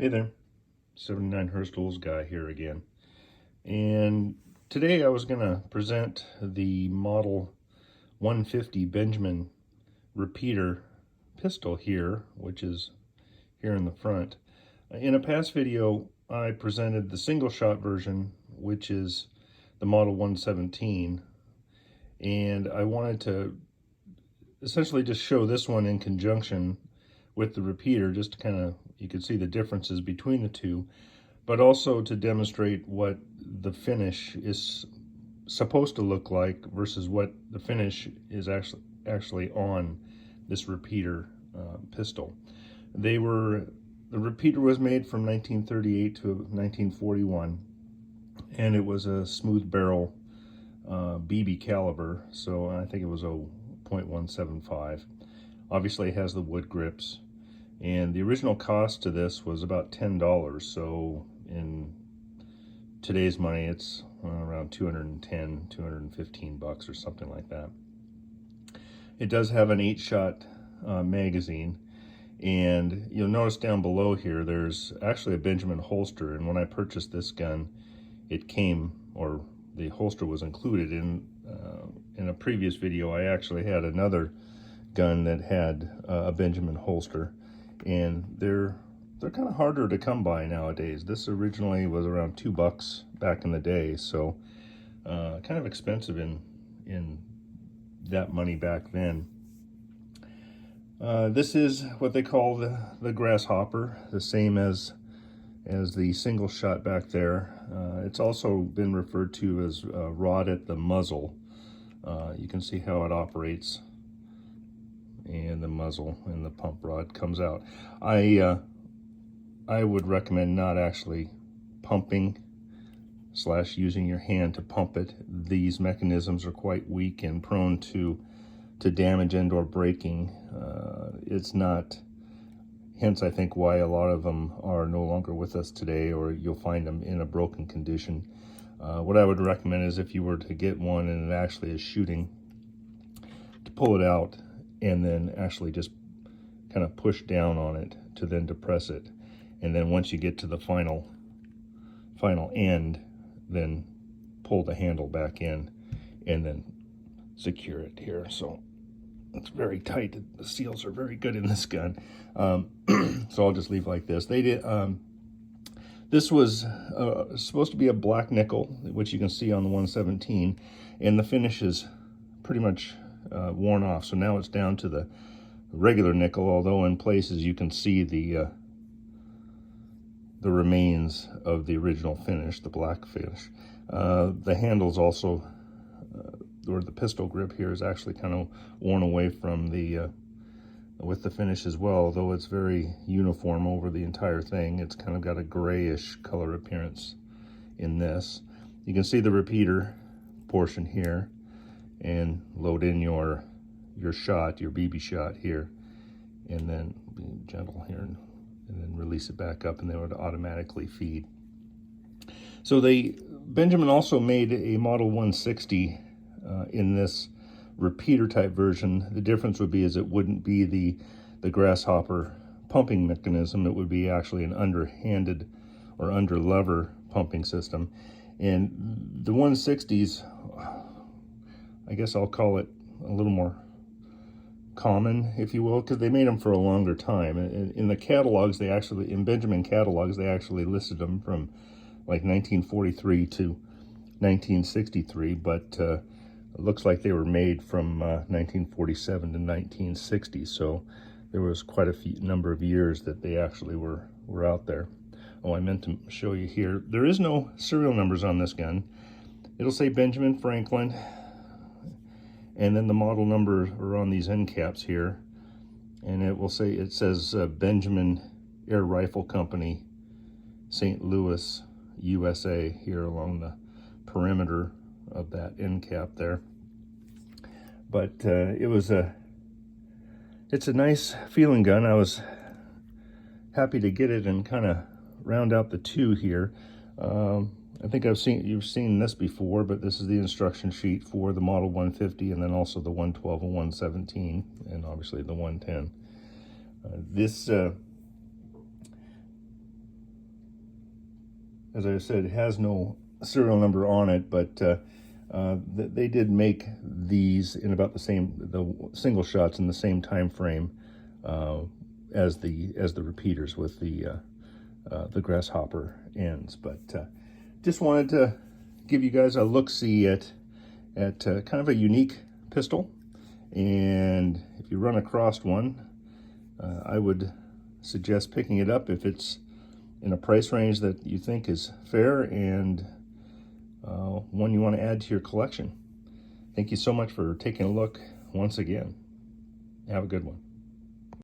Hey there, 79 Herstles guy here again. And today I was going to present the Model 150 Benjamin repeater pistol here, which is here in the front. In a past video, I presented the single shot version, which is the Model 117. And I wanted to essentially just show this one in conjunction with the repeater, just to kind of, you could see the differences between the two, but also to demonstrate what the finish is supposed to look like versus what the finish is actually on this repeater pistol. The repeater was made from 1938 to 1941, and it was a smooth barrel BB caliber, so I think it was a .175. Obviously it has the wood grips, and the original cost to this was about $10, so in today's money it's around 215 bucks or something like that. It does have an 8-shot magazine, and you'll notice down below here there's actually a Benjamin holster, and when I purchased this gun it came, or the holster was included. In a previous video I actually had another gun that had a Benjamin holster, and they're kind of harder to come by nowadays. This originally was around $2 back in the day, so kind of expensive in that money back then. This is what they call the grasshopper, the same as the single shot back there. It's also been referred to as rod at the muzzle. You can see how it operates, and the muzzle and the pump rod comes out. I would recommend not actually pumping / using your hand to pump it. These mechanisms are quite weak and prone to damage and or breaking. It's not, hence I think why a lot of them are no longer with us today, or you'll find them in a broken condition. What I would recommend is, if you were to get one and it actually is shooting, to pull it out and then actually just kind of push down on it to then depress it. And then once you get to the final end, then pull the handle back in and then secure it here. So it's very tight. The seals are very good in this gun. So I'll just leave like this. This was supposed to be a black nickel, which you can see on the 117, and the finish is pretty much worn off. So now it's down to the regular nickel, although in places you can see the remains of the original finish, the black finish. The handle's also, or the pistol grip here, is actually kind of worn away from with the finish as well, although it's very uniform over the entire thing. It's kind of got a grayish color appearance in this. You can see the repeater portion here, and load in your shot, your BB shot here, and then be gentle here, and then release it back up, and then it would automatically feed. So Benjamin also made a Model 160 in this repeater type version. The difference would be is it wouldn't be the grasshopper pumping mechanism. It would be actually an underhanded or under lever pumping system. And the 160s, I guess I'll call it a little more common, if you will, because they made them for a longer time. In the catalogs, in Benjamin catalogs, they actually listed them from like 1943 to 1963, but it looks like they were made from 1947 to 1960, so there was quite a number of years that they actually were out there. Oh, I meant to show you here. There is no serial numbers on this gun. It'll say Benjamin Franklin, and then the model number are on these end caps here, and it says Benjamin Air Rifle Company, St. Louis, USA, here along the perimeter of that end cap there. But it's a nice feeling gun. I was happy to get it and kind of round out the two here. I think you've seen this before, but this is the instruction sheet for the Model 150, and then also the 112 and 117, and obviously the 110. as I said, it has no serial number on it, but they did make these in about the single shots in the same time frame as the repeaters with the grasshopper ends. But just wanted to give you guys a look-see at kind of a unique pistol. And if you run across one, I would suggest picking it up if it's in a price range that you think is fair and one you want to add to your collection. Thank you so much for taking a look once again. Have a good one.